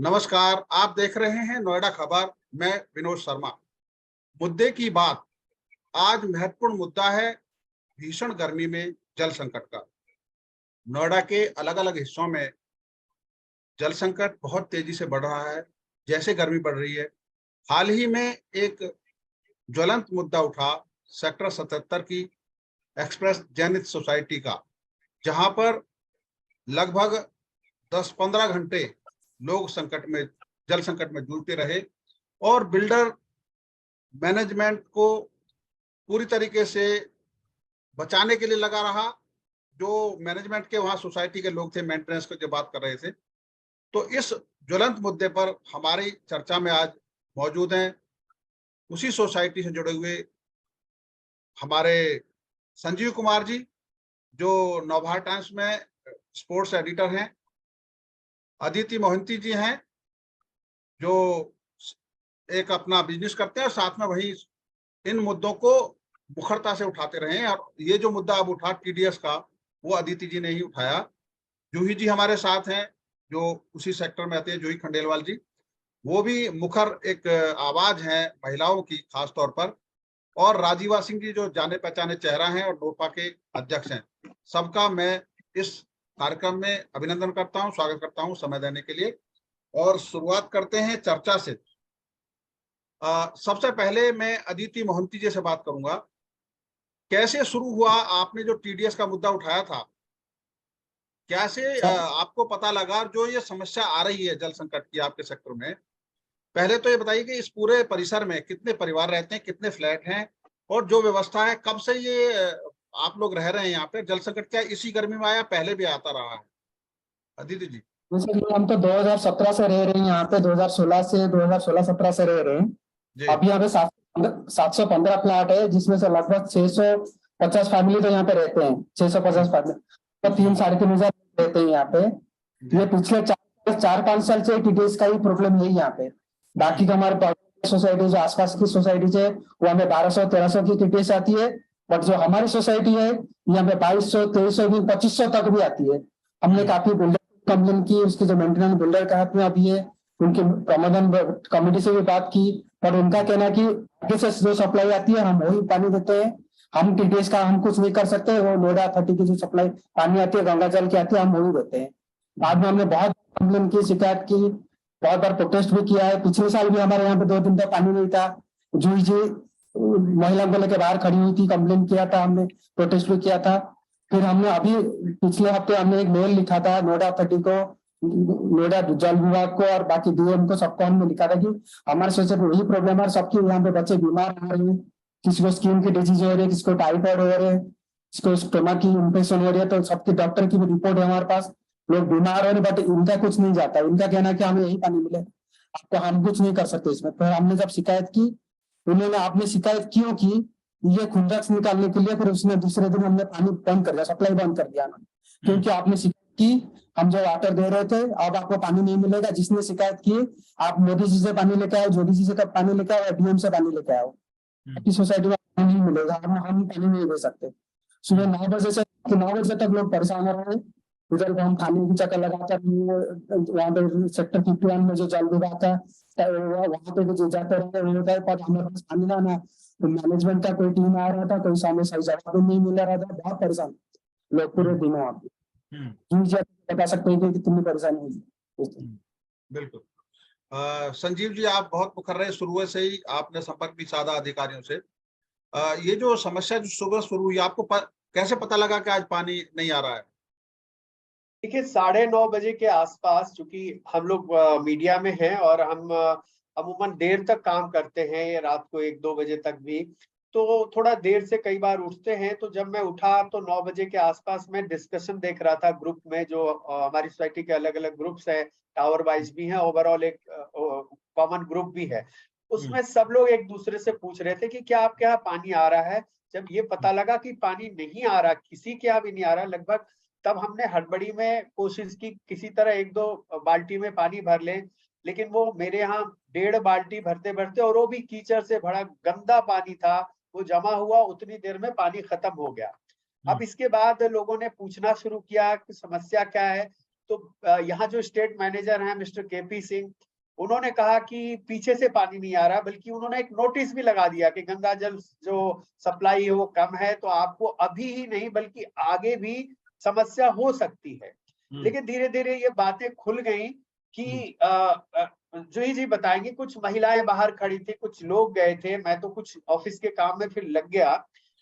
नमस्कार, आप देख रहे हैं नोएडा खबर। मैं विनोद शर्मा। मुद्दे की बात। आज महत्वपूर्ण मुद्दा है भीषण गर्मी में जल संकट का। नोएडा के अलग-अलग हिस्सों में जल संकट बहुत तेजी से बढ़ रहा है, जैसे गर्मी बढ़ रही है। हाल ही में एक ज्वलंत मुद्दा उठा सेक्टर 77 की एक्सप्रेस जेनिथ सोसाइटी का, जहां पर लगभग 10-15 घंटे लोग जल संकट में जूझते रहे और बिल्डर मैनेजमेंट को पूरी तरीके से बचाने के लिए लगा रहा। जो मैनेजमेंट के वहाँ सोसाइटी के लोग थे, मेंटेनेंस की जो बात कर रहे थे, तो इस ज्वलंत मुद्दे पर हमारी चर्चा में आज मौजूद हैं उसी सोसाइटी से जुड़े हुए हमारे संजीव कुमार जी, जो नवभारत टाइम्स में स्पोर्ट्स एडिटर हैं। अदिति मोहंती जी हैं, जो एक अपना बिजनेस करते हैं और साथ में वही इन मुद्दों को मुखरता से उठाते रहे हैं। और ये जो मुद्दा अब उठा टीडीएस का, वो अदिति जी ने ही उठाया। जूही जी हमारे साथ हैं, जो उसी सेक्टर में आते हैं, जूही खंडेलवाल जी। वो भी मुखर एक आवाज है महिलाओं की खास तौर पर। और राजीवा सिंह जी, जो जाने पहचाने चेहरा हैं और नोपा के अध्यक्ष हैं। सबका मैं इस कार्यक्रम में अभिनंदन करता हूं, स्वागत करता हूं समय देने के लिए। और शुरुआत करते हैं चर्चा से। सबसे पहले मैं अदिति मोहंती जी से बात करूंगा। कैसे शुरू हुआ? आपने जो टीडीएस का मुद्दा उठाया था, कैसे आपको पता लगा जो ये समस्या आ रही है जल संकट की आपके सेक्टर में? पहले तो ये बताइए कि इस पूरे परिसर में कितने परिवार रहते हैं, कितने फ्लैट हैं, और जो व्यवस्था है, कब से ये आप लोग रह रहे हैं यहाँ पे? जल संकट क्या इसी गर्मी में आया, पहले भी आता रहा है? अदिति जी। जैसे कि हम तो 2017 से रह रहे हैं यहाँ पे, 2016 से रह रहे हैं। जी। अभी यहाँ पे 715 प्लाट है, जिसमें से लगभग 650 फैमिली तो यहाँ पे रहते हैं। 650 फैमिली तो 3-3.5 हजार रहते हैं यहाँ पे। ये पिछले 4-5 साल से टीडीएस का ही प्रॉब्लम है यहाँ पे। बाकी का हमारे सोसाइटी जो आसपास की सोसाइटी है, वो हमें 1200-1300 की टीडीएस आती है। बट जो हमारी सोसाइटी है, यहाँ पे 2200, 2300 की, 2500 तक भी आती है। हमने काफी बिल्डर कंप्लेन की, उसके जो मेंटेनेंस बिल्डर के हाथ में अभी है, उनकी प्रबंधन कमेटी से भी बात की। पर उनका कहना है कि आगे से जो सप्लाई आती है, हम वही पानी देते हैं। हम टीडीएस का हम कुछ नहीं कर सकते। वो नोएडा 30 की जो सप्लाई पानी आती है, गंगा जल की आती है, हम वही देते हैं। बाद में हमने बहुत कंप्लेन की, शिकायत की, बहुत बार प्रोटेस्ट भी किया है। पिछले साल भी हमारे यहाँ पे 2 दिन तक पानी नहीं था। जूही जी महिला को लेकर बाहर खड़ी हुई थी, कंप्लेन किया था हमने, प्रोटेस्ट भी किया था। फिर हमने अभी पिछले हफ्ते हमने एक मेल लिखा था नोएडा 30 को, नोएडा जल विभाग को और बाकी डीएम को, सबको हमने लिखा था कि हमारे सोसाइटी में यही प्रॉब्लम है। सबके यहाँ पे बच्चे बीमार हो रहे हैं, किसी को स्किन की डिजीज हो रही है, किसी को टाइफाइड हो रहे हैं, किसी को स्टोमक की इन्फेक्शन हो रही है। तो सबके डॉक्टर की भी रिपोर्ट है हमारे पास, लोग बीमार हो रहे हैं, बट इनका कुछ नहीं जाता। इनका कहना है कि हमें यही पानी मिले, आपको हम कुछ नहीं कर सकते इसमें। फिर हमने जब शिकायत की, उन्होंने आपने शिकायत क्यों की, ये खुंदक निकालने के लिए, फिर उसने दूसरे दिन हमने पानी बंद कर दिया, सप्लाई बंद कर दिया ना, क्योंकि आपने शिकायत की, हम जो वाटर दे रहे थे, अब आपको पानी नहीं मिलेगा। जिसने शिकायत की, आप मोदी जी से पानी लेके आओ, जोगी जी से पानी लेके आओ, डीएम से पानी लेके आओ। आपकी सोसाइटी में पानी नहीं मिलेगा, हम पानी नहीं दे सकते। सुबह 9 बजे से 9 बजे तक लोग परेशान हो रहे हैं। उधर हम पानी की चक्कर लगाकर वहाँ पे सेक्टर 51 में जो जल विभाग का, वहां पे भी जाते रहे, पर हमारे पास पानी ना तो मैनेजमेंट का कोई टीम आ रहा था, कोई सामने सही जवाब नहीं मिल रहा था। बहुत परेशान लोग पूरे दिन वहाँ पे। बता सकते हैं कि कितनी परेशानी हुई। बिल्कुल। संजीव जी, आप बहुत मुखर रहे, शुरू से ही आपने संपर्क भी साधा अधिकारियों से। ये जो समस्या जो सुबह शुरू हुई, आपको कैसे पता लगा कि आज पानी नहीं आ रहा है? देखिए, 9:30 बजे के आसपास, चूंकि हम लोग मीडिया में हैं और हम अमूमन देर तक काम करते हैं, रात को 1-2 बजे तक भी, तो थोड़ा देर से कई बार उठते हैं। तो जब मैं उठा तो 9 बजे के आसपास मैं डिस्कशन देख रहा था ग्रुप में, जो हमारी सोसाइटी के अलग अलग ग्रुप्स हैं, टावर वाइज भी हैं, ओवरऑल एक कॉमन ग्रुप भी है। उसमें सब लोग एक दूसरे से पूछ रहे थे कि क्या आपके यहाँ पानी आ रहा है। जब ये पता लगा कि पानी नहीं आ रहा, किसी के यहाँ भी नहीं आ रहा लगभग, तब हमने हड़बड़ी में कोशिश की किसी तरह 1-2 बाल्टी में पानी भर लें। लेकिन वो मेरे यहाँ 1.5 बाल्टी भरते भरते, और वो भी कीचड़ से भरा गंदा पानी था, वो जमा हुआ, उतनी देर में पानी खत्म हो गया। अब इसके बाद लोगों ने पूछना शुरू किया कि समस्या क्या है। तो यहाँ जो स्टेट मैनेजर हैं मिस्टर केपी सिंह, उन्होंने कहा कि पीछे से पानी नहीं आ रहा, बल्कि उन्होंने एक नोटिस भी लगा दिया कि गंगा जल जो सप्लाई है वो कम है, तो आपको अभी ही नहीं बल्कि आगे भी समस्या हो सकती है। लेकिन धीरे धीरे ये बातें खुल गई कि जूही जी बताएंगे, कुछ महिलाएं बाहर खड़ी थी, कुछ लोग गए थे, मैं तो कुछ ऑफिस के काम में फिर लग गया,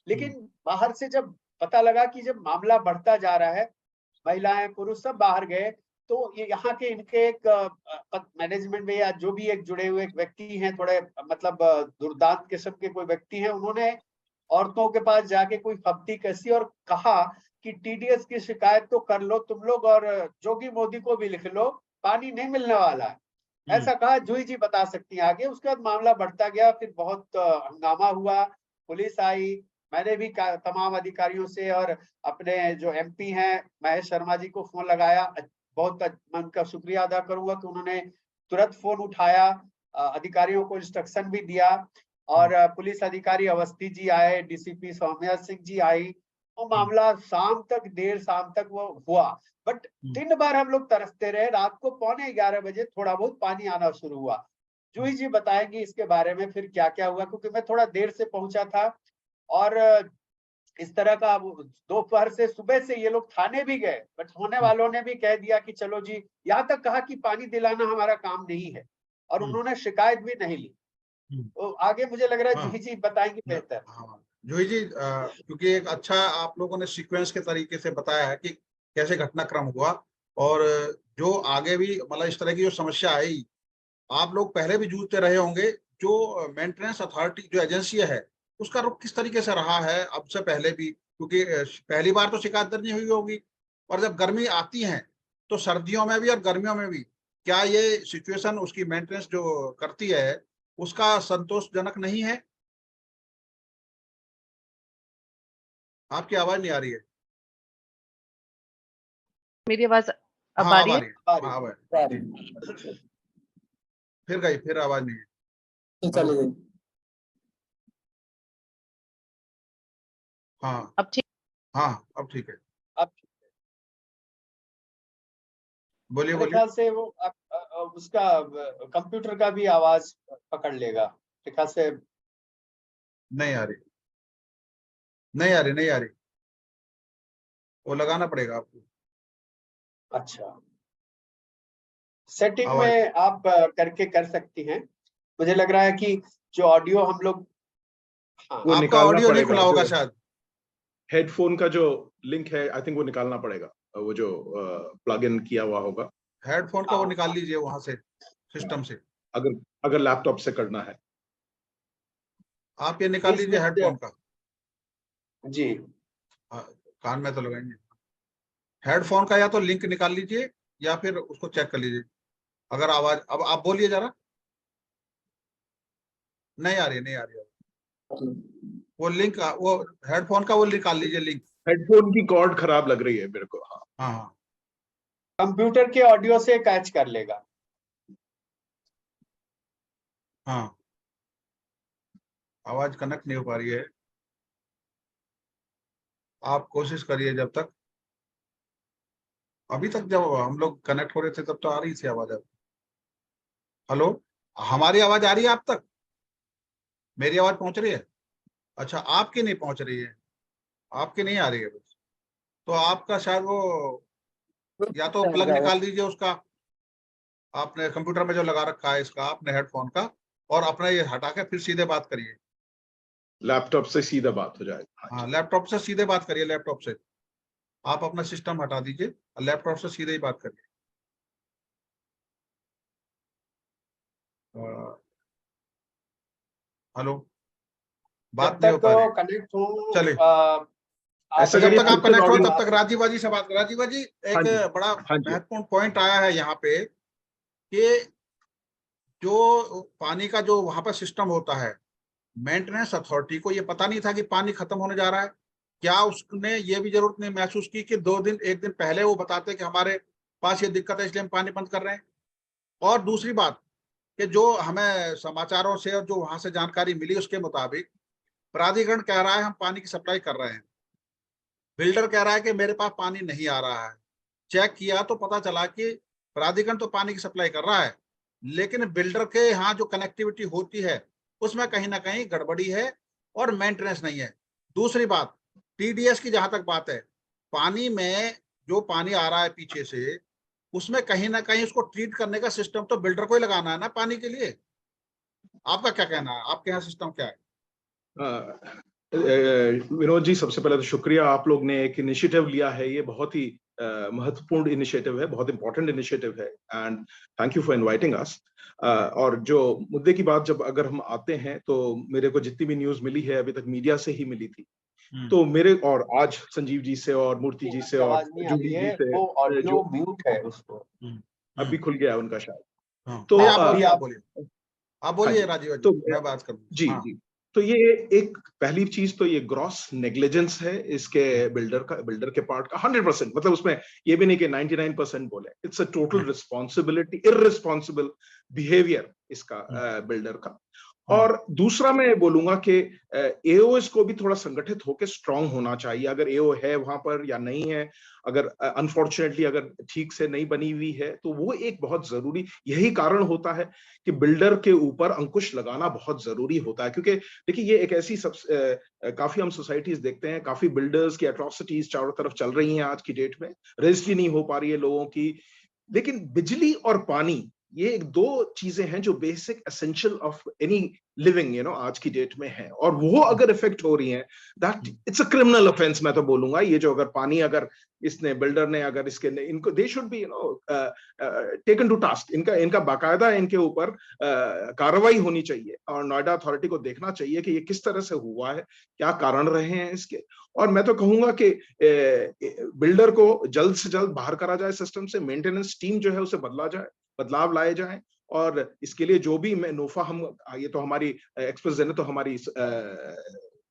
लेकिन बाहर से जब पता लगा कि जब मामला बढ़ता जा रहा है, महिलाएं पुरुष सब बाहर गए, तो ये यहाँ के इनके एक मैनेजमेंट में या जो भी एक जुड़े हुए एक व्यक्ति हैं, थोड़े मतलब दुर्दांत किस्म के कोई व्यक्ति हैं, उन्होंने औरतों के पास जाके कोई फब्ती कसी और कहा कि टीडीएस की शिकायत तो कर लो तुम लोग और जोगी मोदी को भी लिख लो, पानी नहीं मिलने वाला है, ऐसा कहा। जूही जी बता सकती हैं आगे। उसके बाद मामला बढ़ता गया, फिर बहुत हंगामा हुआ, पुलिस आई, मैंने भी तमाम अधिकारियों से और अपने जो एमपी हैं महेश शर्मा जी को फोन लगाया, बहुत मैं उनका शुक्रिया अदा करूंगा कि उन्होंने तुरंत फोन उठाया, अधिकारियों को इंस्ट्रक्शन भी दिया, और पुलिस अधिकारी अवस्थी जी आए, डीसीपी सौम्या सिंह जी आई, वो मामला शाम तक, देर शाम तक वो हुआ। बट दिन भर हम लोग तरसते रहे, रात को 11:15 बजे थोड़ा बहुत पानी आना शुरू हुआ। जूही जी बताएंगी इसके बारे में फिर क्या क्या हुआ, क्योंकि मैं थोड़ा देर से पहुंचा था, और इस तरह का दोपहर से सुबह से ये लोग थाने भी गए, बट थाने वालों ने भी कह दिया कि चलो जी, यहाँ तक कहा कि पानी दिलाना हमारा काम नहीं है, और उन्होंने शिकायत भी नहीं ली। तो आगे मुझे लग रहा है जूही जी बताएंगी बेहतर। जूही जी, क्योंकि एक अच्छा आप लोगों ने सीक्वेंस के तरीके से बताया है कि कैसे घटनाक्रम हुआ, और जो आगे भी मतलब इस तरह की जो समस्या आई, आप लोग पहले भी जूझते रहे होंगे। जो मेंटेनेंस अथॉरिटी जो एजेंसी है, उसका रुख किस तरीके से रहा है अब से पहले भी, क्योंकि पहली बार तो शिकायत दर्ज नहीं हुई होगी, और जब गर्मी आती है तो सर्दियों में भी और गर्मियों में भी क्या ये सिचुएशन उसकी मेंटेनेंस जो करती है उसका संतोषजनक नहीं है? आपकी आवाज नहीं आ रही है। मेरी आवाज अब हाँ आ अब रही आ है? रही है, हाँ अब आ रही है। फिर गई, फिर आवाज नहीं है। चली गई। हाँ अब ठीक? हाँ अब ठीक है, अब बोलिए मेरे बोलिए। ख्याल से वो उसका कंप्यूटर का भी आवाज पकड़ लेगा, मेरे ख्याल से। नहीं आ रही, नहीं आ रही, नहीं आ रही, वो लगाना पड़ेगा आपको। अच्छा, सेटिंग आवाज में आप करके कर सकती हैं। मुझे लग रहा है कि जो ऑडियो हम लोग, हाँ, वो आपका निकालना ऑडियो नहीं पड़ेगा, खुला होगा जो शायद। हेडफोन का जो लिंक है, आई थिंक वो निकालना पड़ेगा, वो जो प्लग इन किया हुआ होगा। हेडफोन का वो हाँ, निकाल लीजिए वहां से, सिस्टम से। अगर अगर लैपटॉप से करना है, आप ये निकाल इस लीजिए हेडफोन का। जी, हाँ, कान में तो लगाएंगे। हेडफोन का या तो लिंक निकाल लीजिए या फिर उसको चेक कर लीजिए। अगर आवाज, अब आप बोलिए जरा। नहीं आ रही है, नहीं आ रही है। वो लिंक, वो हेडफोन का वो निकाल लीजिए लिंक। हेडफोन की कॉर्ड खराब लग रही है मेरे को। हाँ, हाँ हाँ कंप्यूटर के ऑडियो से कैच कर लेगा। हाँ, आवाज कनेक्ट नहीं हो पा रही है। आप कोशिश करिए जब तक। अभी तक जब हम लोग कनेक्ट हो रहे थे तब तो आ रही थी आवाज। अब हेलो, हमारी आवाज आ रही है आप तक? मेरी आवाज पहुंच रही है? अच्छा, आपकी नहीं पहुंच रही है, आपकी नहीं आ रही है बस। तो आपका शायद वो, या तो प्लग निकाल दीजिए उसका, आपने कंप्यूटर में जो लगा रखा है इसका, आपने हेडफोन का, और अपना ये हटा के फिर सीधे बात करिए। लैपटॉप से सीधा बात हो जाएगा। हाँ, लैपटॉप से सीधे बात करिए। लैपटॉप से आप अपना सिस्टम हटा दीजिए और लैपटॉप से सीधे ही बात करिए। हेलो, बात जब नहीं हो तक पा रही है। कनेक्ट हो, चलिए, ऐसा तो जब करिए, तक फिर आप से कनेक्ट हो लॉगिन। तब तक राजीव जी से बात करें। राजीव जी, हाँ एक जी, बड़ा हाँ जी। महत्वपूर्ण पॉइंट आया है यहाँ पे कि जो पानी का जो वहां पर सिस्टम होता है, मेंटेनेंस अथॉरिटी को ये पता नहीं था कि पानी खत्म होने जा रहा है। क्या उसने ये भी जरूरत नहीं महसूस की कि 2 दिन 1 दिन पहले वो बताते कि हमारे पास ये दिक्कत है इसलिए हम पानी बंद कर रहे हैं? और दूसरी बात कि जो हमें समाचारों से और जो वहां से जानकारी मिली उसके मुताबिक प्राधिकरण कह रहा है हम पानी की सप्लाई कर रहे हैं, बिल्डर कह रहा है कि मेरे पास पानी नहीं आ रहा है। चेक किया तो पता चला कि प्राधिकरण तो पानी की सप्लाई कर रहा है, लेकिन बिल्डर के यहाँ जो कनेक्टिविटी होती है उसमें कहीं ना कहीं गड़बड़ी है और मेंटेनेंस नहीं है। दूसरी बात, टीडीएस की जहां तक बात है, पानी में जो पानी आ रहा है पीछे से, उसमें कहीं ना कहीं उसको ट्रीट करने का सिस्टम तो बिल्डर को ही लगाना है ना पानी के लिए। आपका क्या कहना है, आपके यहाँ सिस्टम क्या है? विनोद जी, सबसे पहले तो शुक्रिया, आप लोग ने एक इनिशिएटिव लिया है, ये बहुत ही महत्वपूर्ण इनिशिएटिव है, बहुत इंपॉर्टेंट इनिशिएटिव है, and thank you for inviting us. और जो मुद्दे की बात जब अगर हम आते हैं, तो मेरे को जितनी भी न्यूज मिली है अभी तक मीडिया से ही मिली थी, तो मेरे और आज संजीव जी से और मूर्ति जी से और आवाज नहीं आ रही जूही जी है, से वो ऑडियो जो म्यूट है उसको। अभी खुल गया है उनका शायद। हाँ, तो नहीं, आप अभी बोलिए, आप आप बोलिए, आप हाँ बोलिए जी, राजीव जी, तो मैं बात करूँ। जी हाँ, जी, तो ये एक पहली चीज तो ये ग्रॉस नेग्लिजेंस है इसके बिल्डर के पार्ट का 100%, मतलब उसमें ये भी नहीं कि 99% बोले, it's a total responsibility, irresponsible behaviour इसका बिल्डर का। और दूसरा मैं बोलूंगा कि एओएस को भी थोड़ा संगठित होकर स्ट्रांग होना चाहिए, अगर एओ है वहां पर या नहीं है, अगर अनफॉर्चुनेटली अगर ठीक से नहीं बनी हुई है, तो वो एक बहुत जरूरी, यही कारण होता है कि बिल्डर के ऊपर अंकुश लगाना बहुत जरूरी होता है। क्योंकि देखिए, ये एक ऐसी काफी हम सोसाइटीज देखते हैं, काफी बिल्डर्स की एट्रोसिटीज चारों तरफ चल रही हैं आज की डेट में, रजिस्ट्री नहीं हो पा रही है लोगों की, लेकिन बिजली और पानी ये एक दो चीजें हैं जो basic essential of any living आज की डेट में है, और वो अगर इफेक्ट हो रही हैं, that it's a criminal offence, मैं तो बोलूंगा। ये जो अगर पानी अगर इसने बिल्डर ने अगर इसके इनको, they should be taken to task, इनका बाकायदा इनके ऊपर कार्रवाई होनी चाहिए, और नोएडा अथॉरिटी को देखना चाहिए कि ये किस तरह से हुआ है, क्या कारण रहे हैं इसके। और मैं तो कहूंगा कि बिल्डर को जल्द से जल्द बाहर करा जाए सिस्टम से, मेंटेनेंस टीम जो है उसे बदलाव लाए जाएं, और इसके लिए जो भी मैं नोफा, हम ये तो हमारी एक्सप्रेस जेनेट तो हमारी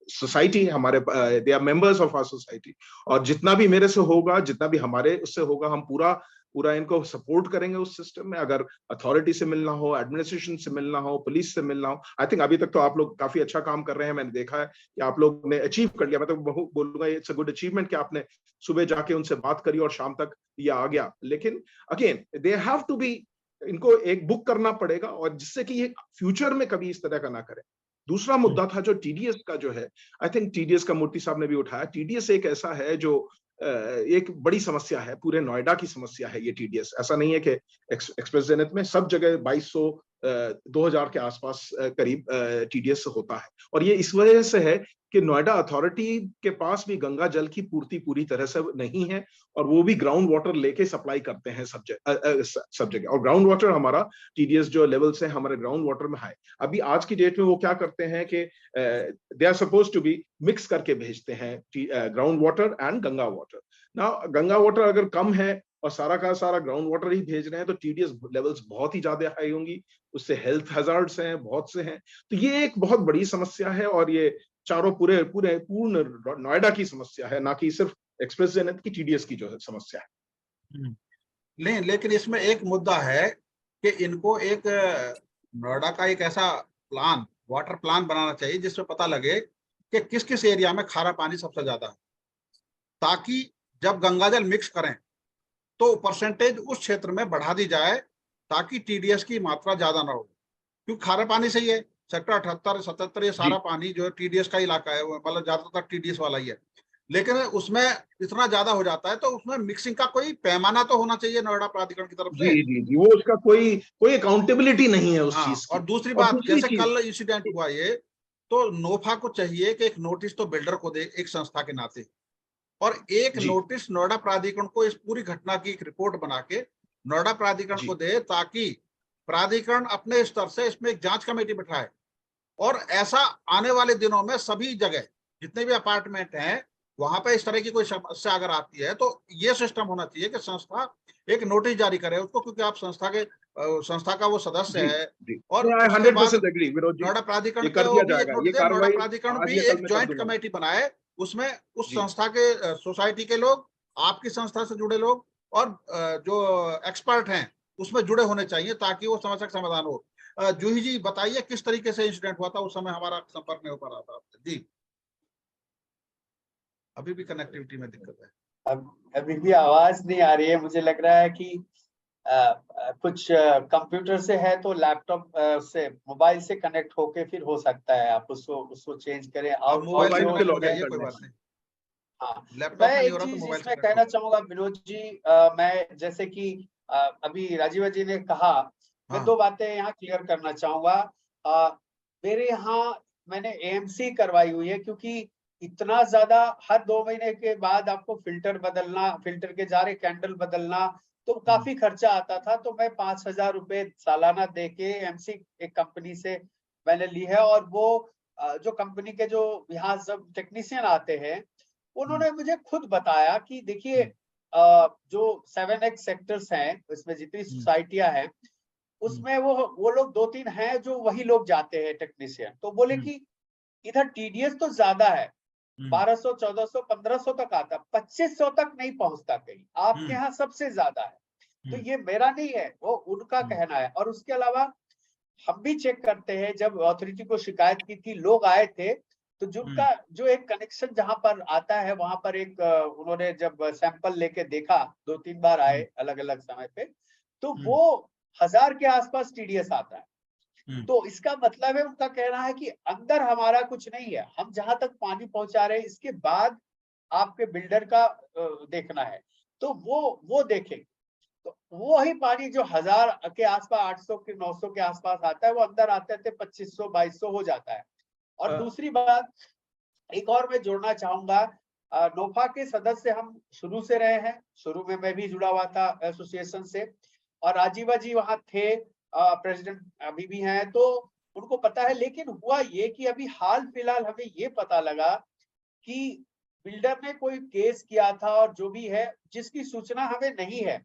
सोसाइटी, हमारे they are members of our society, और जितना भी मेरे से होगा, जितना भी हमारे उससे होगा, हम पूरा इनको सपोर्ट करेंगे उस सिस्टम में। अगर अथॉरिटी से मिलना हो, एडमिनिस्ट्रेशन से मिलना हो, पुलिस से मिलना हो, आई थिंक अभी तक तो आप लोग काफी अच्छा काम कर रहे हैं, मैंने देखा है कि आप लोग ने अचीव कर लिया, मैं तो बोलूंगा इट्स अ गुड अचीवमेंट कि आपने सुबह जाके उनसे बात करी और शाम तक ये आ गया। लेकिन again they have to be, इनको एक बुक करना पड़ेगा, और जिससे कि ये फ्यूचर में कभी इस तरह का ना करें। दूसरा मुद्दा था जो टीडीएस का जो है, आई थिंक टीडीएस का मूर्ति साहब ने भी उठाया, टीडीएस एक ऐसा है जो एक बड़ी समस्या है, पूरे नोएडा की समस्या है ये टीडीएस। ऐसा नहीं है कि एक्सप्रेस जेनेट में सब जगह 2200 2000 के आसपास करीब टीडीएस होता है, और ये इस वजह से है कि नोएडा अथॉरिटी के पास भी गंगा जल की पूर्ति पूरी तरह से नहीं है, और वो भी ग्राउंड वाटर लेके सप्लाई करते हैं सब जगह, और ग्राउंड वाटर हमारा टीडीएस जो लेवल से हमारे ग्राउंड वाटर में है। अभी आज की डेट में वो क्या करते हैं कि they are suppose to be mix करके भेजते हैं ground water and Ganga water. ना गंगा वाटर अगर कम है और सारा का सारा ग्राउंड वाटर ही भेज रहे हैं, तो टीडीएस लेवल्स बहुत ही ज्यादा हाई होंगी, उससे हेल्थ हैजार्ड्स हैं, बहुत से हैं। तो ये एक बहुत बड़ी समस्या है, और ये चारों पूर्ण नोएडा की समस्या है, ना कि सिर्फ एक्सप्रेस जेनेट की, टीडीएस की जो है समस्या है। नहीं, लेकिन इसमें एक मुद्दा है कि इनको एक नोएडा का एक ऐसा प्लान, वाटर प्लान बनाना चाहिए जिसमें पता लगे कि किस किस एरिया में खारा पानी सबसे ज्यादा है, ताकि जब गंगाजल मिक्स करें तो परसेंटेज उस क्षेत्र में बढ़ा दी जाए, ताकि टीडीएस की मात्रा ज्यादा ना हो। क्योंकि खारे पानी से ही है, सेक्टर 78 77 ये सारा पानी जो है टीडीएस का इलाका है, मतलब ज्यादातर टीडीएस वाला ही है। लेकिन उसमें इतना ज्यादा हो जाता है, तो उसमें मिक्सिंग का कोई पैमाना तो होना चाहिए नोएडा प्राधिकरण की तरफ से। जी, वो उसका कोई अकाउंटेबिलिटी नहीं है उस चीज की। और दूसरी और बात, दूसरी जैसे चीज, कल इंसिडेंट हुआ ये, तो नोफा को चाहिए कि एक नोटिस तो बिल्डर को दे एक संस्था के नाते, और एक जी नोटिस नोएडा प्राधिकरण को इस पूरी घटना की एक रिपोर्ट बना के नोएडा प्राधिकरण को जी दे, ताकि प्राधिकरण अपने स्तर से इसमें एक जांच कमेटी बिठाए, और ऐसा आने वाले दिनों में सभी जगह जितने भी अपार्टमेंट हैं वहां पे इस तरह की कोई समस्या अगर आती है, तो ये सिस्टम होना चाहिए कि संस्था एक नोटिस जारी करे उसको, क्योंकि आप संस्था का वो सदस्य जी है। जी, और आई उसके बाद 100% एग्री विनोद जी, नोएडा प्राधिकरण ये कर को दिया भी एक जाएगा, नोटिस ये दे, नोएडा कार्रवाई प्राधिकरण आज भी या कल एक मैं कर ज्वाइंट दूंगा। कमेटी बनाए, उसमें उस जी संस्था के सोसाइटी के लोग, आपकी संस्था से जुड़े लोग, और जो एक्सपर्ट हैं उसमें जुड़े होने चाहिए, ताकि वो समस्या का समाधान हो। जूही जी बताइए किस तरीके से इंसिडेंट हुआ था, उस समय हमारा संपर्क नहीं हो पा रहा था आपसे जी, अभी भी कनेक्टिविटी में दिक्कत है। अभी भी आवाज नहीं आ रही है, मुझे लग रहा है कि कुछ कंप्यूटर से है, तो लैपटॉप से मोबाइल से कनेक्ट होके फिर हो सकता है आप उसको चेंज करें। आप मोबाइल से मोबाइल से कनेक्ट हो लॉग इन जाइए, कोई करना बात है। नहीं। हाँ, लैपटॉप मैं में नहीं हो एक रहा तो चीज मोबाइल से इसमें कनेक्ट कहना हो। चाहूंगा विनोद जी, मैं जैसे कि अभी राजीव जी ने कहा, मैं हाँ। 2 बातें यहाँ क्लियर करना चाहूंगा। अ, मेरे यहाँ मैंने एएमसी करवाई हुई है, क्योंकि इतना ज्यादा हर 2 महीने के बाद आपको फिल्टर बदलना, फिल्टर के जारे कैंडल बदलना, तो काफी खर्चा आता था। तो मैं 5,000 रुपए सालाना दे के एएमसी एक कंपनी से मैंने ली है। और वो जो कंपनी के जो यहाँ सब टेक्नीशियन आते हैं, उन्होंने मुझे खुद बताया कि देखिए जो 7X सेक्टर्स हैं, इसमें जितनी सोसाइटियां हैं, उसमें वो लोग 2-3 हैं जो वही लोग जाते हैं टेक्नीशियन। तो बोले कि इधर टीडीएस तो ज्यादा है, 1200, 1400, 1500 तक आता, 2500 तक नहीं पहुंचता कहीं, आपके यहाँ सबसे ज्यादा है। तो ये मेरा नहीं है, वो उनका कहना है। और उसके अलावा हम भी चेक करते हैं, जब अथॉरिटी को शिकायत की थी, लोग आए थे, तो जिनका जो एक कनेक्शन जहां पर आता है, वहां पर एक उन्होंने जब सैंपल लेके देखा, 2-3 बार आए अलग अलग समय पे, तो वो 1000 के आसपास टीडीएस आता है। तो इसका मतलब है, उनका कहना है कि अंदर हमारा कुछ नहीं है, हम जहां तक पानी पहुंचा रहे हैं, इसके बाद आपके बिल्डर का देखना है। तो वो देखें, तो वो ही पानी जो 1000 के आसपास, 800 के 900 के आसपास आता है, वो अंदर आते थे 2500 2200 हो जाता है। और दूसरी बात एक और मैं जोड़ना चाहूंगा, नोफा के सदस्य हम शुरू से रहे हैं, शुरू में मैं भी जुड़ा हुआ था एसोसिएशन से, और राजीवा जी वहां थे, प्रेसिडेंट अभी भी हैं, तो उनको पता है। लेकिन हुआ ये कि अभी हाल फिलहाल हमें ये पता लगा कि बिल्डर ने कोई केस किया था, और जो भी है, जिसकी सूचना हमें नहीं है।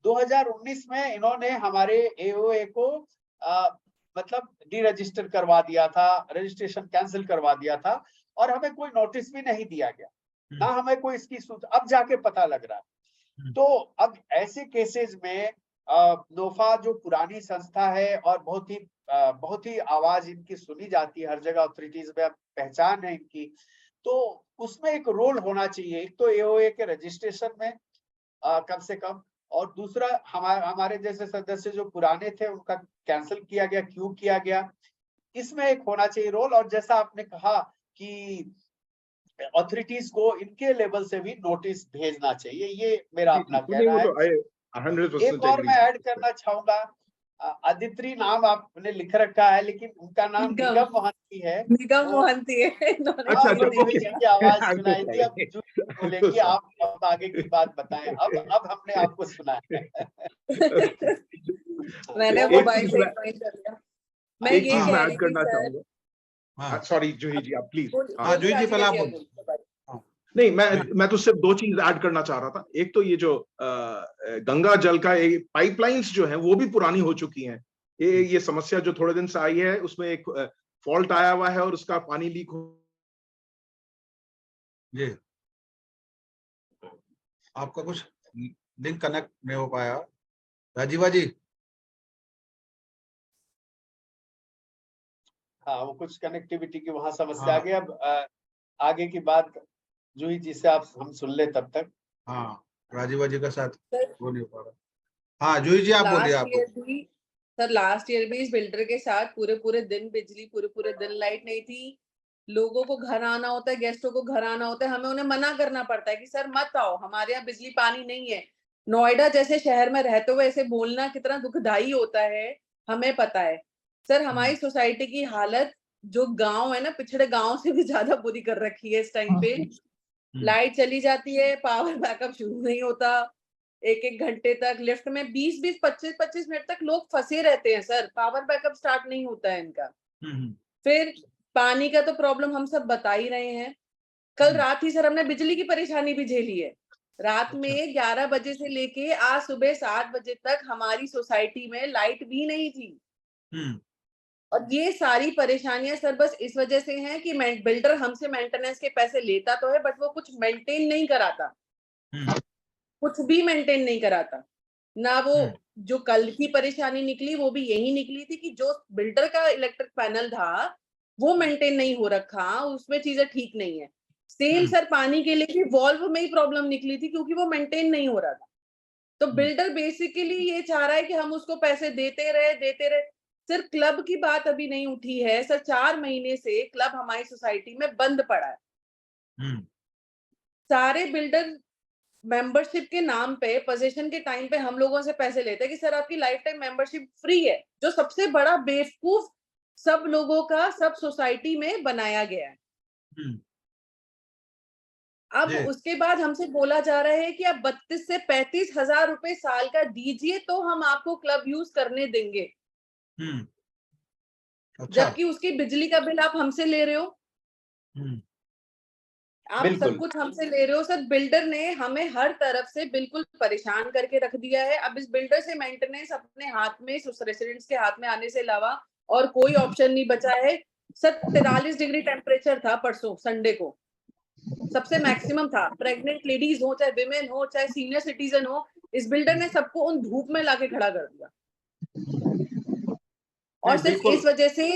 2019 में इन्होंने हमारे एओए को मतलब डी रजिस्टर करवा दिया था, रजिस्ट्रेशन कैंसिल करवा दिया था, और हमें कोई नोटिस भी नहीं दिया गया, ना हमें कोई इसकी सूचना, अब जाके पता लग रहा है। तो अब ऐसे केसेस में नोफा जो पुरानी संस्था है, और बहुत ही आवाज इनकी सुनी जाती है हर जगह, अथॉरिटीज में पहचान है इनकी, तो उसमें एक रोल होना चाहिए। एक तो एओए के रजिस्ट्रेशन में कम से कम, और दूसरा हमारे जैसे सदस्य जो पुराने थे, उनका कैंसिल किया गया, क्यों किया गया, इसमें एक होना चाहिए रोल। और जैसा आपने कहा कि अथॉरिटीज को इनके लेवल से भी नोटिस भेजना चाहिए, ये मेरा अपना नहीं, कहना वो है। तो I 100% एक और agree मैं with ऐड you. करना चाहूंगा, अदिति नाम आपने लिख रखा है, लेकिन उनका नाम निगम मोहंती है। निगम वो मोहंती है इन्होंने। अच्छा वो अच्छा, देवी ओके। जी की आवाज I'm so सुनाई दी। अब sorry. जो I'm so बोलेंगी, sorry. आप अब आगे की बात बताएं। अब हमने आपको सुना है। मैंने तो एक मोबाइल चीज से मैं ज्वाइन कर लिया। मैं एक ये चीज मैं कह ऐड रही थी करना सर, चाहूंगा। सॉरी जूही जी, आप प्लीज। जूही जी पहले आप बोल। नहीं, मैं तो सिर्फ 2 चीज ऐड करना चाह रहा था। एक तो ये जो गंगा जल का पाइपलाइंस जो है, वो भी पुरानी हो चुकी हैं। ये समस्या जो थोड़े दिन से आई है, उसमें एक फॉल्ट आया हुआ है और उसका पानी लीक हो। जी, आपका कुछ लिंक कनेक्ट नहीं हो पाया, राजीवा जी। हाँ, वो कुछ कनेक्टिविटी की वहां समस्या आ हाँ गई। अब आगे की बात जूही जी से आप हम सुन ले तब तक। हाँ, राजीवा जी का साथ सर वो नहीं हो पा रहा। हाँ जूही जी, आप बोलिए, लास्ट आप ईयर बोलिए। भी सर लास्ट ईयर भी इस बिल्डर के साथ पूरे पूरे दिन बिजली, पूरे पूरे दिन लाइट नहीं थी। लोगों को घर आना होता है, गेस्टों को घर आना होता है, हमें उन्हें मना करना पड़ता है कि सर मत आओ, हमारे यहाँ बिजली पानी नहीं है। नोएडा जैसे शहर में रहते हुए ऐसे बोलना कितना दुखदाई होता है, हमें पता है। सर हमारी सोसाइटी की हालत जो गांव है ना, पिछड़े गांव से भी ज्यादा बुरी कर रखी है इस टाइम पे। लाइट चली जाती है, पावर बैकअप शुरू नहीं होता, 1-1 घंटे तक लिफ्ट में 20-20, 25-25 मिनट तक लोग फंसे रहते हैं सर, पावर बैकअप स्टार्ट नहीं होता है इनका। फिर पानी का तो प्रॉब्लम हम सब बता ही रहे हैं। कल रात ही सर हमने बिजली की परेशानी भी झेली है। रात में 11 बजे से लेके आज सुबह 7 बजे तक हमारी सोसाइटी में लाइट भी नहीं थी। और ये सारी परेशानियां सर बस इस वजह से हैं कि बिल्डर हमसे मेंटेनेंस के पैसे लेता तो है, बट वो कुछ मेंटेन नहीं कराता, कुछ भी मेंटेन नहीं कराता ना। वो जो कल की परेशानी निकली वो भी यही निकली थी कि जो बिल्डर का इलेक्ट्रिक पैनल था वो मेंटेन नहीं हो रखा, उसमें चीजें ठीक नहीं है। सेम सर पानी के लिए भी वॉल्व में ही प्रॉब्लम निकली थी क्योंकि वो मेंटेन नहीं हो रहा था। तो बिल्डर बेसिकली ये चाह रहा है कि हम उसको पैसे देते रहे। सर क्लब की बात अभी नहीं उठी है सर, 4 महीने से क्लब हमारी सोसाइटी में बंद पड़ा है। सारे बिल्डर मेंबरशिप के नाम पे पोजीशन के टाइम पे हम लोगों से पैसे लेते हैं कि सर आपकी लाइफ टाइम मेंबरशिप फ्री है, जो सबसे बड़ा बेवकूफ सब लोगों का सब सोसाइटी में बनाया गया है। अब उसके बाद हमसे बोला जा रहा है कि आप 32 से 35 हजार रुपए साल का दीजिए तो हम आपको क्लब यूज करने देंगे। अच्छा। जबकि उसकी बिजली का बिल आप हमसे ले रहे हो, आप सब कुछ हमसे ले रहे हो। सर बिल्डर ने हमें हर तरफ से बिल्कुल परेशान करके रख दिया है। अब इस बिल्डर से मेंटेनेंस अपने हाथ में, उस रेसिडेंट्स के हाथ में आने से अलावा और कोई ऑप्शन नहीं बचा है। सर 43 डिग्री टेम्परेचर था परसों संडे को, सबसे मैक्सिमम था। प्रेग्नेंट लेडीज हो, चाहे विमेन हो, चाहे सीनियर सिटीजन हो, इस बिल्डर ने सबको उन धूप में लाके खड़ा कर दिया। और सिर्फ इस वजह से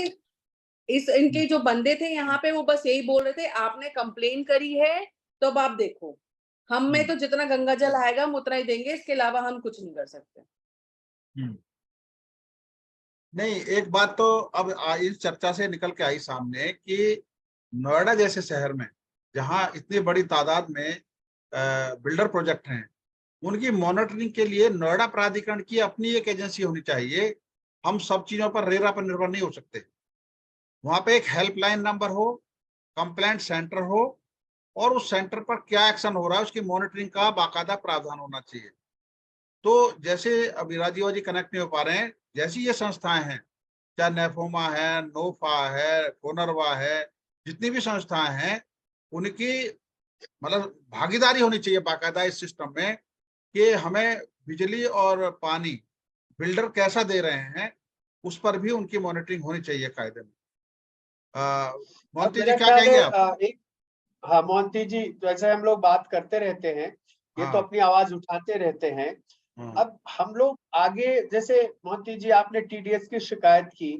इनके जो बंदे थे यहाँ पे वो बस यही बोल रहे थे आपने कंप्लेन करी है तो अब आप देखो, हम में तो जितना गंगा जल आएगा हम उतना ही देंगे, इसके अलावा हम कुछ नहीं कर सकते। नहीं, एक बात तो अब इस चर्चा से निकल के आई सामने कि नोएडा जैसे शहर में जहां इतनी बड़ी तादाद में बिल्डर प्रोजेक्ट हैं, उनकी मॉनिटरिंग के लिए नोएडा प्राधिकरण की अपनी एक एजेंसी होनी चाहिए। हम सब चीजों पर रेरा पर निर्भर नहीं हो सकते। वहां पे एक हेल्पलाइन नंबर हो, कंप्लेंट सेंटर हो, और उस सेंटर पर क्या एक्शन हो रहा है उसकी मॉनिटरिंग का बाकायदा प्रावधान होना चाहिए। तो जैसे अभी राजीव जी कनेक्ट नहीं हो पा रहे हैं, जैसी ये संस्थाएं हैं, चाहे नेफोमा है, नोफा है, कोनरवा है, जितनी भी संस्थाएं हैं, उनकी मतलब भागीदारी होनी चाहिए बाकायदा इस सिस्टम में कि हमें बिजली और पानी बिल्डर कैसा दे रहे हैं उस पर भी उनकी मॉनिटरिंग होनी चाहिए कायदे में। मोहंती जी क्या कहेंगे आप? हाँ मोहंती जी, तो ऐसे हम लोग बात करते रहते हैं, ये तो अपनी आवाज उठाते रहते हैं। अब हम लोग आगे, जैसे मोहंती जी आपने टीडीएस की शिकायत की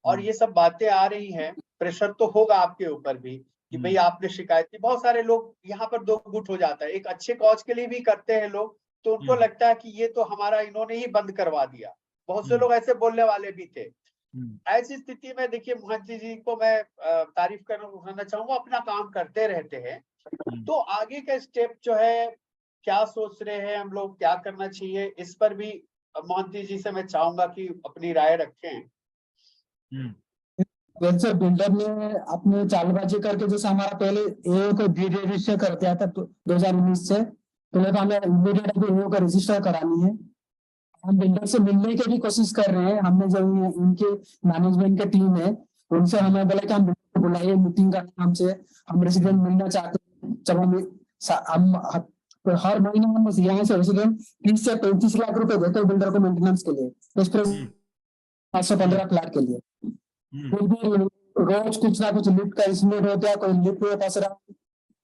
और ये सब बातें आ रही हैं, प्रेशर तो होगा आपके ऊपर भी कि भाई आपने शिकायत की। बहुत सारे लोग यहाँ पर दो गुट हो जाता है, एक अच्छे कॉज के लिए भी करते हैं लोग, तो उनको लगता है कि ये तो हमारा इन्होंने ही बंद करवा दिया। बहुत से लोग ऐसे बोलने वाले भी थे। ऐसी स्थिति में देखिए मोहंती जी को मैं तारीफ करना चाहूंगा, अपना काम करते रहते हैं। तो आगे का स्टेप जो है, क्या सोच रहे हैं हम लोग, क्या करना चाहिए, इस पर भी मोहंती जी से मैं चाहूंगा कि अपनी राय रखें। वैसे बिल्डर ने अपने चालबाजी करके, जैसे हमारा पहले एओ को डी रजिस्टर कर दिया था 2019 से, पहले तो हमें इमीडिएट एओ का रजिस्टर करानी है। हम बिल्डर से मिलने की भी कोशिश कर रहे हैं। हमने जो उनके मैनेजमेंट की टीम है उनसे हमें बोला कि हम बिल्डर को बुलाइए, मीटिंग करना हमसे, हम रेसिडेंट मिलना चाहते हैं। जब हम हर महीने हम यहाँ से रेसिडेंट 30 से 35 लाख रुपए देते हैं बिल्डर को मेंटेनेंस के लिए, 515 प्लाट के लिए। फिर भी रोज कुछ ना कुछ लिफ्ट का इंसिडेंट हो गया, कोई लिफ्ट में फंस रहा,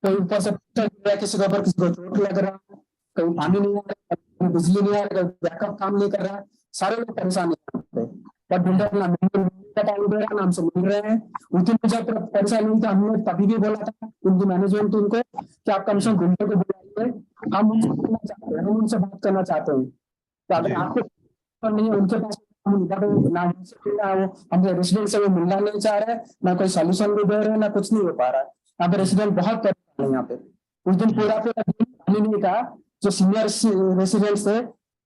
कोई ऊपर से किसी के ऊपर किसी को चोट लग रहा, कहीं पानी नहीं आ रहा, कहीं बिजली नहीं आ रहा, कहीं बैकअप काम नहीं कर रहा, सारे लोग परेशान है। बट बिल्डर ना टाइम दे रहा, ना हमसे मिल रहे हैं। उस दिन जब परेशानी हुई तो हमने तभी भी बोला था उनकी मैनेजमेंट टीम को कि आप कम से कम बिल्डर को बुलाइए, हम उनसे मिलना चाहते हैं, हम उनसे बात करना चाहते हैं। तो अगर आपको नहीं है उनके पास ना हमसे रेसिडेंट से वो मिलना नहीं चाह रहे, ना कोई सोल्यूशन भी दे रहे हैं, ना कुछ नहीं हो पा रहा है। यहाँ पे रेसिडेंट बहुत परेशान है। यहाँ पे उस दिन पूरा दिन पानी नहीं था। जो सीनियर रेसिडेंट्स थे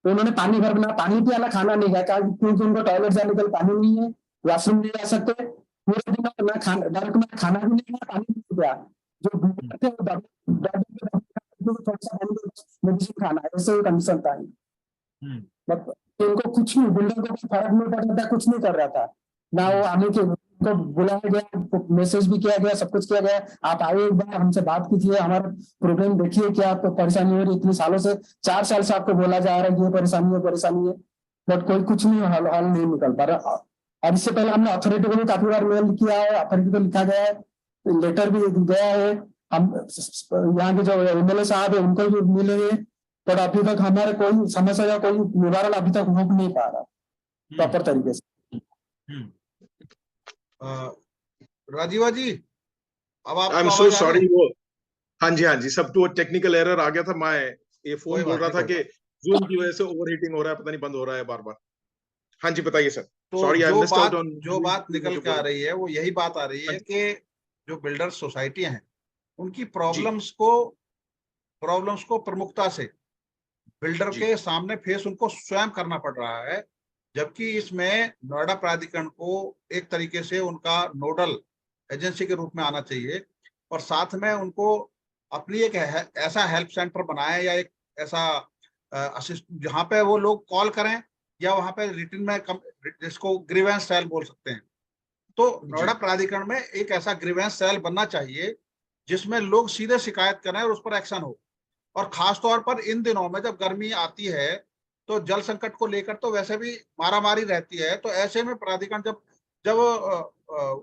उन्होंने पानी भर बना, पानी पिया, ना खाना नहीं खाया, क्योंकि उनको टॉयलेट जाने के लिए पानी नहीं है, वॉशरूम नहीं जा सकते पूरे दिन। ना खाना खाना भी नहीं खाया, पानी नहीं पिया। जो थोड़ा सा मेडिसिन खाना, ऐसे कंडीशन था। उनको कुछ नहीं, बिल्डर को फर्क नहीं पड़ रहा था, कुछ नहीं कर रहा था ना। वो आने के उनको बुलाया गया, मैसेज भी किया गया, सब कुछ किया गया, आप आइए एक बार हमसे बात कीजिए, हमारा प्रॉब्लम देखिए, क्या आपको परेशानी हो रही है। इतने सालों से 4 साल से आपको बोला जा रहा है कि ये परेशानी है, बट कोई कुछ नहीं हल नहीं निकल पा रहा। और इससे पहले हमने अथॉरिटी को भी काफी बार मेल किया है, अथॉरिटी को लिखा गया है, लेटर भी गया है। हम यहाँ के जो एमएलए साहब है उनको भी मिले हैं, पर अभी तक हमारे कोई समस्या का कोई निवारण अभी तक हो नहीं पा रहा प्रॉपर तरीके से। राजीवा जी, अब आप आई एम सो सॉरी, हाँ जी, सब तो टेक्निकल एरर आ गया था। मैं ये फोन कोई बोल बात रहा नहीं, था कोई कि बात जूम की वजह से ओवरहीटिंग हो रहा है, पता नहीं बंद हो रहा है बार बार। हाँ जी, बताइए सर। तो sorry, I missed out on जो बात निकल जो के आ बोल रही है वो यही बात आ रही हाँ है जी, कि जो बिल्डर सोसाइटियां हैं उनकी जी, प्रॉब्लम्स को प्रमुखता से बिल्डर जी, के सामने फेस उनको स्वयं करना पड़ रहा है, जबकि इसमें नोएडा प्राधिकरण को एक तरीके से उनका नोडल एजेंसी के रूप में आना चाहिए और साथ में उनको अपनी एक ऐसा हेल्प सेंटर बनाए या एक ऐसा असिस्ट जहाँ पे वो लोग कॉल करें या वहाँ पे रिटन में जिसको ग्रीवेंस सेल बोल सकते हैं। तो नोएडा जी, प्राधिकरण में एक ऐसा ग्रीवेंस सेल बनना चाहिए जिसमें लोग सीधे शिकायत करें और उस पर एक्शन हो। और खास तौर पर इन दिनों में जब गर्मी आती है तो जल संकट को लेकर तो वैसे भी मारामारी रहती है, तो ऐसे में प्राधिकरण जब जब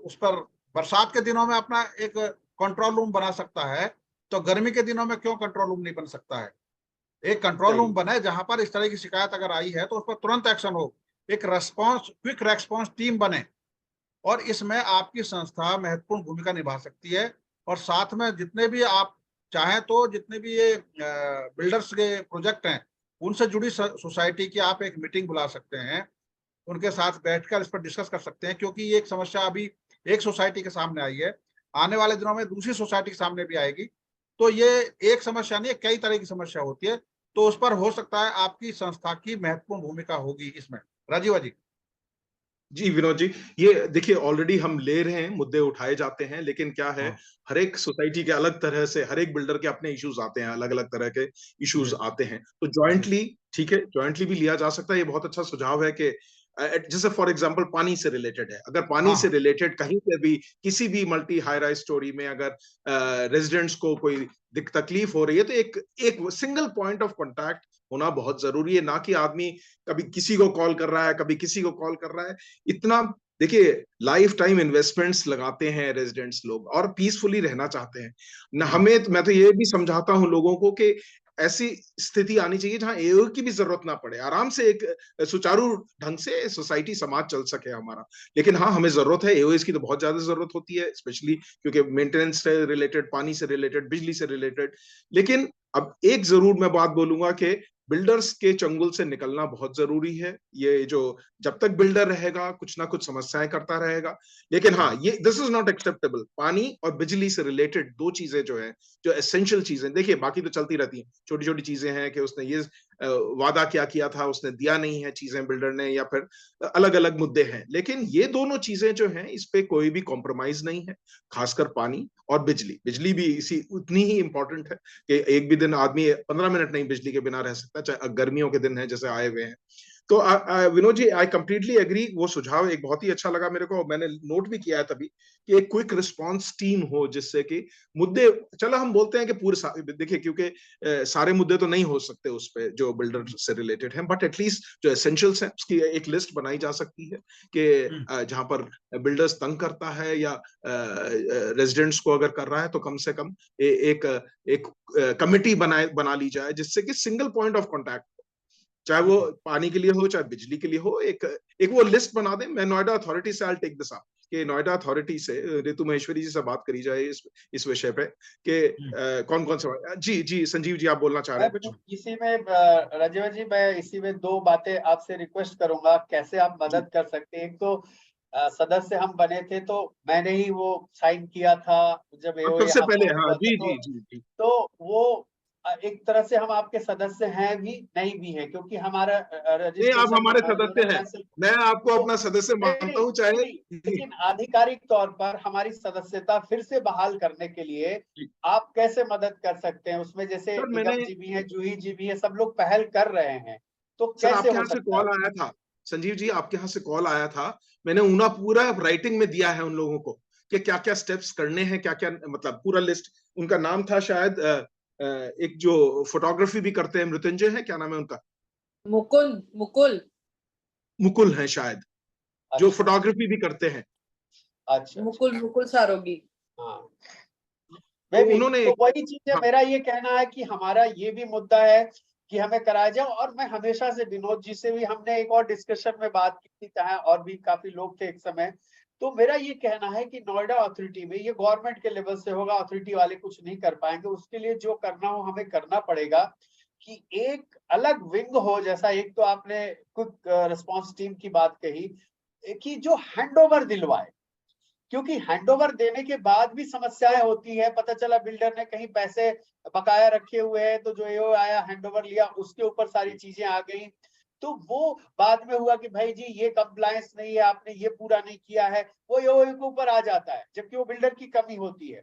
उस पर बरसात के दिनों में अपना एक कंट्रोल रूम बना सकता है, तो गर्मी के दिनों में क्यों कंट्रोल रूम नहीं बन सकता है। एक कंट्रोल रूम सही, बने जहां पर इस तरह की शिकायत अगर आई है तो उस पर तुरंत एक्शन हो, एक रेस्पॉन्स क्विक रेस्पॉन्स टीम बने और इसमें आपकी संस्था महत्वपूर्ण भूमिका निभा सकती है। और साथ में जितने भी आप चाहें तो जितने भी ये बिल्डर्स के प्रोजेक्ट हैं उनसे जुड़ी सोसाइटी की आप एक मीटिंग बुला सकते हैं, उनके साथ बैठकर इस पर डिस्कस कर सकते हैं, क्योंकि ये एक समस्या अभी एक सोसाइटी के सामने आई है, आने वाले दिनों में दूसरी सोसाइटी के सामने भी आएगी। तो ये एक समस्या नहीं है, कई तरह की समस्या होती है, तो उस पर हो सकता है आपकी संस्था की महत्वपूर्ण भूमिका होगी इसमें। राजीव जी। जी, विनोद जी, ये देखिए ऑलरेडी हम ले रहे हैं, मुद्दे उठाए जाते हैं, लेकिन क्या है, हाँ हर एक सोसाइटी के अलग तरह से, हर एक बिल्डर के अपने इश्यूज आते हैं, अलग अलग तरह के जी इश्यूज आते हैं। तो जी जॉइंटली, ठीक है, जॉइंटली भी लिया जा सकता है। ये बहुत अच्छा सुझाव है कि जैसे फॉर एग्जांपल पानी से रिलेटेड है, अगर पानी हाँ से हाँ रिलेटेड कहीं पे भी किसी भी मल्टी हाई राइज स्टोरी में अगर रेजिडेंट्स को कोई तकलीफ हो रही है, तो एक एक सिंगल पॉइंट ऑफ कांटेक्ट होना बहुत जरूरी है, ना कि आदमी कभी किसी को कॉल कर रहा है, कभी किसी को कॉल कर रहा है। इतना, देखिए, लाइफ टाइम इन्वेस्टमेंट्स लगाते हैं रेजिडेंट्स लोग और पीसफुली रहना चाहते हैं न। मैं तो ये भी समझाता हूं लोगों को कि ऐसी स्थिति आनी चाहिए जहां एओ की भी जरूरत ना पड़े, आराम से एक सुचारू ढंग से सोसाइटी समाज चल सके हमारा। लेकिन हाँ, हमें जरूरत है, एओएस की तो बहुत ज्यादा जरूरत होती है, स्पेशली क्योंकि मेंटेनेंस से रिलेटेड, पानी से रिलेटेड, बिजली से रिलेटेड। लेकिन अब एक जरूर मैं बात बोलूंगा कि बिल्डर्स के चंगुल से निकलना बहुत जरूरी है। ये जो जब तक बिल्डर रहेगा कुछ ना कुछ समस्याएं करता रहेगा। लेकिन हाँ, ये दिस इज नॉट एक्सेप्टेबल। पानी और बिजली से रिलेटेड दो चीजें जो है, जो एसेंशियल चीजें, देखिए बाकी तो चलती रहती हैं, छोटी छोटी चीजें हैं कि उसने ये वादा क्या किया था, उसने दिया नहीं है चीजें बिल्डर ने, या फिर अलग अलग मुद्दे हैं। लेकिन ये दोनों चीजें जो हैं, इस पे कोई भी कॉम्प्रोमाइज नहीं है। खासकर पानी और बिजली, बिजली भी इसी उतनी ही इंपॉर्टेंट है कि एक भी दिन आदमी 15 मिनट नहीं बिजली के बिना रह सकता, चाहे गर्मियों के दिन है जैसे आए हुए हैं। तो विनोद जी, आई कंप्लीटली एग्री। वो सुझाव एक बहुत ही अच्छा लगा मेरे को, मैंने नोट भी किया है तभी, कि एक क्विक रिस्पांस टीम हो जिससे कि मुद्दे, चलो हम बोलते हैं कि देखिए, क्योंकि सारे मुद्दे तो नहीं हो सकते उस पे जो बिल्डर से रिलेटेड हैं, बट एटलीस्ट जो एसेंशियल्स हैं उसकी एक लिस्ट बनाई जा सकती है कि जहां पर बिल्डर्स तंग करता है या रेजिडेंट्स को अगर कर रहा है, तो कम से कम एक एक कमिटी बना ली जाए, जिससे कि सिंगल पॉइंट ऑफ कांटेक्ट, चाहे वो पानी के लिए हो चाहे बिजली के लिए हो, एक एक वो लिस्ट बना दें। मैं नोएडा अथॉरिटी से, आई टेक दिस अप, कि नोएडा अथॉरिटी से ऋतु महेश्वरी जी से बात करी जाए इस विषय पे कि कौन कौन से। जी जी, संजीव जी, आप बोलना चाह रहे मैं हैं कुछ। इसी में राजीव जी, मैं इसी में दो बातें आपसे रिक्वेस्ट करूंगा, कैसे आप जी, मदद कर सकते हैं। एक तो सदस्य हम बने थे तो मैंने ही वो साइन किया था जब अब एओ सबसे यहाँ पहले, पर हाँ हुआ था। जी तो जी जी जी। वो एक तरह से हम आपके सदस्य हैं भी नहीं भी हैं, क्योंकि हमारा नहीं, आप रजिस्ट्रेशन हमारे जो सदस्य है हैं, कैंसिल। मैं आपको तो अपना सदस्य नहीं मानता नहीं हूँ, नहीं चाहे। नहीं, लेकिन आधिकारिक तौर पर हमारी सदस्यता फिर से बहाल करने के लिए आप कैसे मदद कर सकते हैं उसमें? जैसे सर मैंने निगम जी भी हैं, जूही जी भी है, सब लोग पहल कर रहे हैं, तो सर कैसे आपके हो यहाँ से सकता है? कॉल आया था, संजीव जी, आपके यहाँ से कॉल आया था। मैंने उन्हें पूरा राइटिंग में दिया है उन लोगों को कि क्या क्या स्टेप्स करने हैं, क्या क्या, मतलब पूरा लिस्ट। उनका नाम था शायद एक जो फोटोग्राफी भी करते हैं, मृत्युंजय है, क्या नाम है उनका? मुकुल मुकुल मुकुल है शायद, जो अच्छा फोटोग्राफी भी करते हैं। अच्छा अच्छा। मुकुल मुकुल सारोगी। हाँ, तो मैं भी उन्होंने तो वही चीज है। हाँ, मेरा ये कहना है कि हमारा ये भी मुद्दा है कि हमें कराया जाए। और मैं हमेशा से विनोद जी से भी हमने एक और डिस्कशन में बात की थी, चाहे और भी काफी लोग थे एक समय, तो मेरा ये कहना है कि नोएडा अथॉरिटी में, ये गवर्नमेंट के लेवल से होगा, अथॉरिटी वाले कुछ नहीं कर पाएंगे, उसके लिए जो करना हो हमें करना पड़ेगा कि एक अलग विंग हो, जैसा एक तो आपने क्विक रिस्पांस टीम की बात कही कि जो हैंडओवर दिलवाए, क्योंकि हैंडओवर देने के बाद भी समस्याएं होती है। पता चला बिल्डर ने कहीं पैसे बकाया रखे हुए हैं, तो जो एओ आया हैंडओवर लिया, उसके ऊपर सारी चीजें आ गई, तो वो बाद में हुआ कि भाई जी ये कंप्लायंस नहीं है, आपने ये पूरा नहीं किया है, वो एओ के ऊपर आ जाता है, जबकि वो बिल्डर की कमी होती है।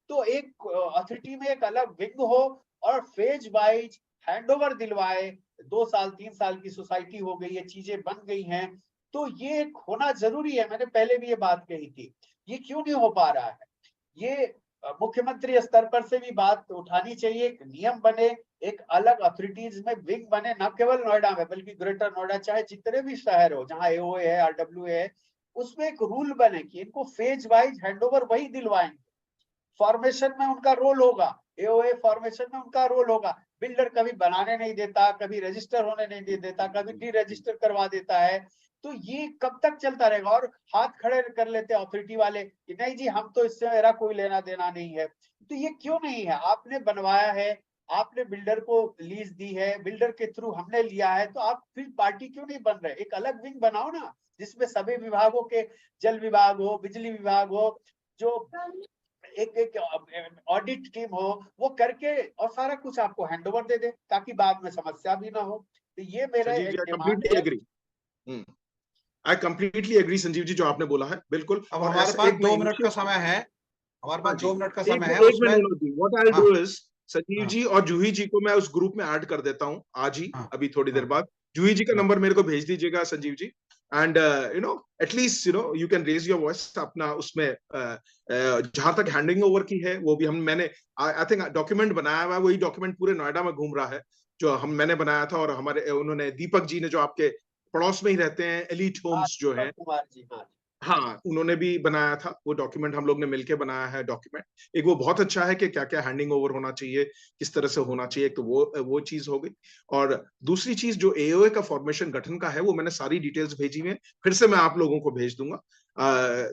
तो एक अथॉरिटी में एक अलग विंग हो और फेज वाइज हैंडओवर दिलवाए। 2 साल 3 साल की सोसाइटी हो गई है, चीजें बन गई हैं, तो ये होना जरूरी है। मैंने पहले भी ये बात कही थी, ये क्यों नहीं हो पा रहा है? ये मुख्यमंत्री स्तर पर से भी बात उठानी चाहिए, एक नियम बने, एक अलग अथॉरिटीज में विंग बने, न केवल नोएडा में बल्कि ग्रेटर नोएडा, चाहे जितने भी शहर हो जहां एओए है, आरडब्ल्यू है, उसमें एक रूल बने कि इनको फेज वाइज हैंडओवर वही दिलवाएंगे। फॉर्मेशन में उनका रोल होगा, एओए फॉर्मेशन में उनका रोल होगा। बिल्डर कभी बनाने नहीं देता, कभी रजिस्टर होने नहीं देता, कभी डी रजिस्टर करवा देता है। तो ये कब तक चलता रहेगा? और हाथ खड़े कर लेते हैं अथॉरिटी वाले कि नहीं जी हम तो इससे मेरा कोई लेना देना नहीं है। तो ये क्यों नहीं है? आपने बनवाया है, आपने बिल्डर को लीज दी है, बिल्डर के थ्रू हमने लिया है, तो आप फिर पार्टी क्यों नहीं बन रहे? एक अलग विंग बनाओ ना, जिसमें सभी विभागों के, जल विभाग हो, बिजली विभाग हो, जो एक ऑडिट टीम हो, वो करके और सारा कुछ आपको हैंडओवर दे दे, ताकि बाद में समस्या भी ना हो। तो ये मेरा संजीव जी, एक आई डिमांड कंप्लीटली है। Agree. I completely agree Sanjeev ji, जो आपने बोला है, बिल्कुल। अब और हमारे ऐसा पास एक 2 मैं मिनट का इनिशिएटिव, समय है, हमारे हाँ पास जी, 2 मिनट का एक समय है एक उसमें। मिनट होती, व्हाट आई हाँ डू इज, संजीव हाँ जी और जूही जी को मैं उस ग्रुप में ऐड कर देता हूँ आज ही, हाँ अभी थोड़ी देर हाँ बाद। जूही जी का हाँ नंबर मेरे को भेज दीजिएगा Sanjeev ji, and at least you can raise your voice अपना उसमें। जहां तक हैंडिंग ओवर की है, वो भी मैंने आई थिंक डॉक्यूमेंट बनाया हुआ है, वही डॉक्यूमेंट पूरे नोएडा में घूम रहा है जो मैंने बनाया था, और हमारे उन्होंने दीपक जी ने, जो आपके पड़ोस में ही रहते हैं, एलिट हाँ, होम्स जो है, दीपक कुमार जी, हाँ। हाँ, उन्होंने भी बनाया था वो डॉक्यूमेंट, हम लोग ने मिलके बनाया है डॉक्यूमेंट। एक वो बहुत अच्छा है कि क्या क्या हैंडिंग ओवर होना चाहिए, किस तरह से होना चाहिए, तो वो चीज हो गई। और दूसरी चीज जो एओए का फॉर्मेशन गठन का है, वो मैंने सारी डिटेल्स भेजी है, फिर से मैं आप लोगों को भेज दूंगा।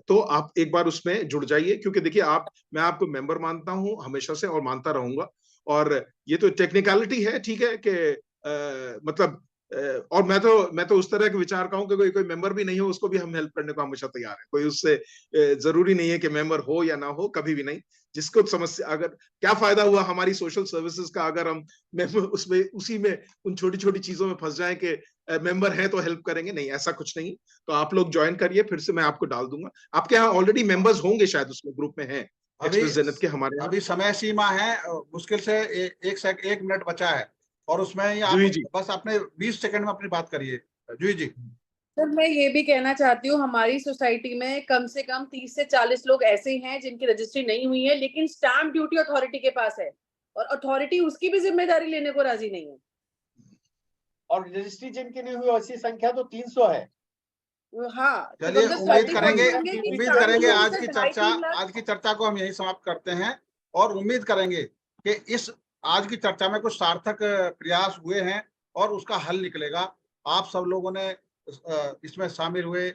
तो आप एक बार उसमें जुड़ जाइए, क्योंकि देखिए मैं आपको मेंबर मानता हूं हमेशा से, और मानता रहूंगा। और ये तो टेक्निकलिटी है, ठीक है कि मतलब और मैं तो उस तरह के विचार का हूं कि कोई मेंबर भी नहीं हो, उसको भी हम हेल्प करने को हमेशा तैयार है। कोई उससे जरूरी नहीं है कि मेंबर हो या ना हो, कभी भी नहीं। जिसको समस्या, अगर क्या फायदा हुआ हमारी सोशल सर्विसेज का, अगर हम उसमें उसी में उन छोटी छोटी चीजों में फंस जाए कि मेंबर है तो हेल्प करेंगे, नहीं, ऐसा कुछ नहीं। तो आप लोग ज्वाइन करिए, फिर से मैं आपको डाल दूंगा। आपके यहाँ ऑलरेडी मेंबर्स होंगे शायद, उसमें ग्रुप में है अभी एक्सप्रेस जेनिथ के हमारे यहाँ। अभी समय सीमा है, मुश्किल से एक मिनट बचा है, और उसमें ही आप जूही जी, बस अपने 20 सेकंड में अपनी बात करिए। जूही जी। सर मैं ये भी कहना चाहती हूँ, हमारी सोसाइटी में कम से कम 30 से 40 लोग ऐसे हैं जिनकी रजिस्ट्री नहीं हुई है, लेकिन स्टैम्प ड्यूटी अथॉरिटी के पास है, और अथॉरिटी उसकी भी जिम्मेदारी लेने को राजी नहीं है। और रजिस्ट्री जिनकी नहीं हुई ऐसी संख्या तो 300 है। हाँ, तो चलिए, कम से उम्मीद 30 करेंगे होंगे कि उम्मीद स्टैम्प करेंगे ड्यूटी आज से की 2.5-3 लाख। आज की चर्चा को हम यही समाप्त करते हैं, और उम्मीद करेंगे कि इस आज की चर्चा में कुछ सार्थक प्रयास हुए हैं और उसका हल निकलेगा। आप सब लोगों ने इसमें शामिल हुए,